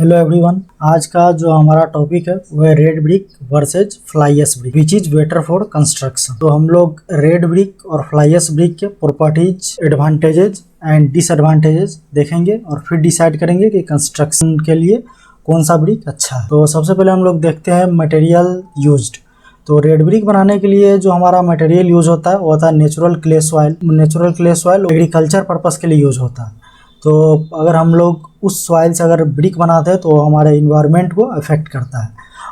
Hello everyone, आज का जो हमारा टॉपिक है वो है red brick versus fly ash brick which is better for construction. तो हम लोग रेड ब्रिक और फ्लाई एश ब्रिक के प्रॉपर्टीज, एडवांटेजेस एंड डिसएडवांटेजेस देखेंगे और फिर डिसाइड करेंगे कि कंस्ट्रक्शन के लिए कौन सा ब्रिक अच्छा है। तो सबसे पहले हम लोग देखते हैं मटेरियल यूज्ड। तो रेड ब्रिक बनाने के लिए जो हमारा मटेरियल यूज होता है वो होता है natural clay soil. Natural clay soil agriculture purpose के लिए यूज होता है। तो अगर हम लोग उस सॉइल से अगर ब्रिक बनाते हैं तो हमारे इन्वायरमेंट को अफेक्ट करता है।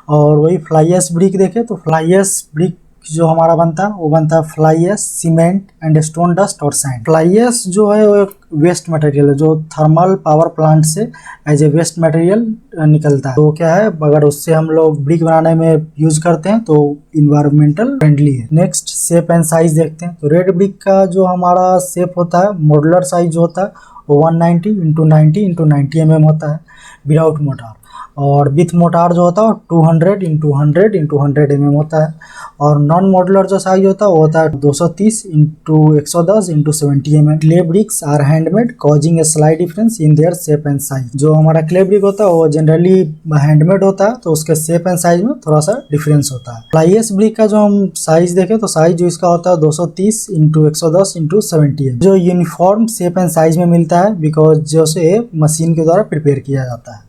और वही फ्लाई एश ब्रिक देखें तो फ्लाई एश ब्रिक जो हमारा बनता है वो बनता है fly ash, cement and stone dust और सैंड। फ्लाई एश जो है वो एक वेस्ट मटेरियल है जो थर्मल पावर प्लांट से एज ए वेस्ट मटेरियल निकलता है। तो क्या है, अगर उससे हम लोग ब्रिक बनाने में यूज करते हैं तो इन्वायरमेंटल फ्रेंडली है। नेक्स्ट शेप एंड साइज देखते हैं। तो रेड ब्रिक का जो हमारा शेप होता है, मॉड्यूलर साइज जो होता है वो 190 × 90 × 90 mm होता है विदाउट मोटार। और विथ मोटार जो होता है 200 × 100 × 100 mm होता है। और नॉन मॉड्यूलर जो साइज होता है वो होता है 230 × 110 × 70 mm। Clay bricks are handmade causing a slight difference in their shape and size. जो हमारा क्ले ब्रिक होता है वो जनरली हैंडमेड होता है तो उसके शेप एंड साइज में थोड़ा सा डिफरेंस होता है। फ्लाई एश ब्रिक का जो हम साइज देखें तो साइज जो इसका होता है 230 × 110 × 70 mm, जो यूनिफॉर्म शेप एंड साइज में मिलता है बिकॉज जो से मशीन के द्वारा प्रिपेयर किया जाता है।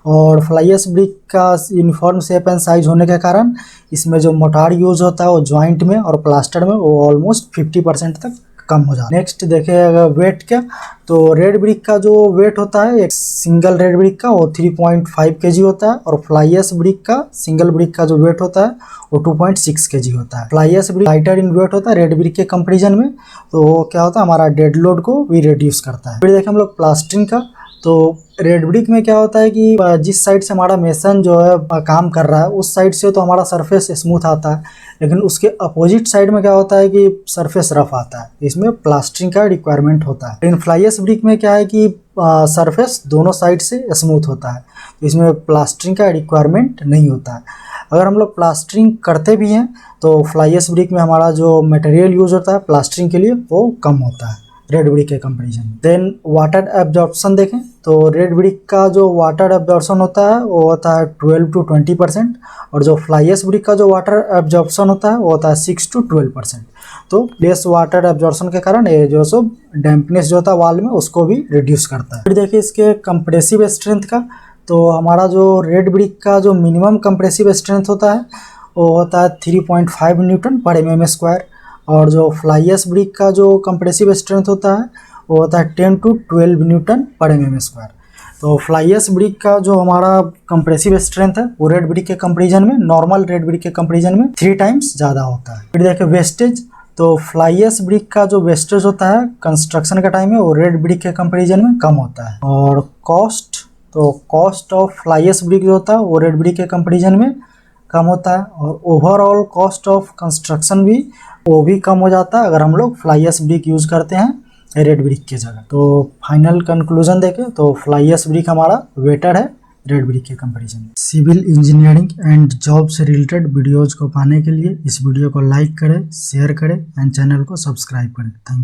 और फ्लाई एश ब्रिक का यूनिफॉर्म शेप एंड साइज होने के कारण इसमें जो मोटार यूज होता है वो जॉइंट में और प्लास्टर में वो ऑलमोस्ट 50% तक कम हो जाता है। नेक्स्ट देखें अगर वेट क्या, तो रेड ब्रिक का जो वेट होता है एक सिंगल रेड ब्रिक का वो 3.5 kg होता है। और फ्लाई एश ब्रिक का सिंगल ब्रिक का जो वेट होता है वो 2.6 kg होता है। Fly ash brick lighter in weight होता है रेड ब्रिक के कंपेरिजन में, तो क्या होता है हमारा डेड लोड को भी रिड्यूस करता है। फिर देखें हम लोग प्लास्टरिंग का। तो रेड ब्रिक में क्या होता है कि जिस साइड से हमारा मेसन जो है काम कर रहा है उस साइड से तो हमारा सरफेस स्मूथ आता है, लेकिन उसके अपोजिट साइड में क्या होता है कि सरफेस रफ आता है। इसमें प्लास्टरिंग का रिक्वायरमेंट होता है। लेकिन फ्लाई एश ब्रिक में क्या है कि सरफेस दोनों साइड से स्मूथ होता है, तो इसमें प्लास्टरिंग का रिक्वायरमेंट नहीं होता है। अगर हम लोग प्लास्टरिंग करते भी हैं तो फ्लाई एश ब्रिक में हमारा जो मटेरियल यूज होता है प्लास्टरिंग के लिए वो कम होता है रेड ब्रिक के कंपैरिजन में। देन वाटर एब्जॉर्प्शन देखें तो रेड ब्रिक का जो वाटर एब्जॉर्प्शन होता है वो होता है 12 to 20%। और जो फ्लाई एश ब्रिक का जो वाटर एब्जॉर्प्शन होता है वो होता है 6 to 12%। तो लेस वाटर एब्जॉर्प्शन के कारण ये जो सब डैम्पनेस जो होता है वाल में उसको भी रिड्यूस करता है। फिर देखिए इसके कंप्रेसिव स्ट्रेंथ का। तो हमारा जो रेड ब्रिक का जो मिनिमम कंप्रेसिव स्ट्रेंथ होता है वो होता है 3.5 Nm/mm²। और जो फ्लाई एश ब्रिक का जो कंप्रेसिव स्ट्रेंथ होता है वो होता है 10 to 12 Nm/mm²। तो फ्लाई एश ब्रिक का जो हमारा कंप्रेसिव स्ट्रेंथ है वो रेड ब्रिक के कंपैरिजन में, नॉर्मल रेड ब्रिक के कंपैरिजन में 3 times ज़्यादा होता है। फिर देखिए वेस्टेज। तो फ्लाई एश ब्रिक का जो वेस्टेज होता है कंस्ट्रक्शन का टाइम में वो रेड ब्रिक के कंपैरिजन में कम होता है। और कॉस्ट, तो cost of fly ash brick जो होता है वो रेड ब्रिक के कंपैरिजन में कम होता है। और ओवरऑल कॉस्ट ऑफ कंस्ट्रक्शन भी वो भी कम हो जाता है अगर हम लोग फ्लाई एश ब्रिक यूज़ करते हैं रेड ब्रिक की जगह। तो फाइनल कंक्लूजन देखें तो फ्लाई एश ब्रिक हमारा बेटर है रेड ब्रिक के कंपैरिजन में। सिविल इंजीनियरिंग एंड जॉब से रिलेटेड वीडियोज़ को पाने के लिए इस वीडियो को लाइक करें, शेयर करें एंड चैनल को सब्सक्राइब करें। Thank you.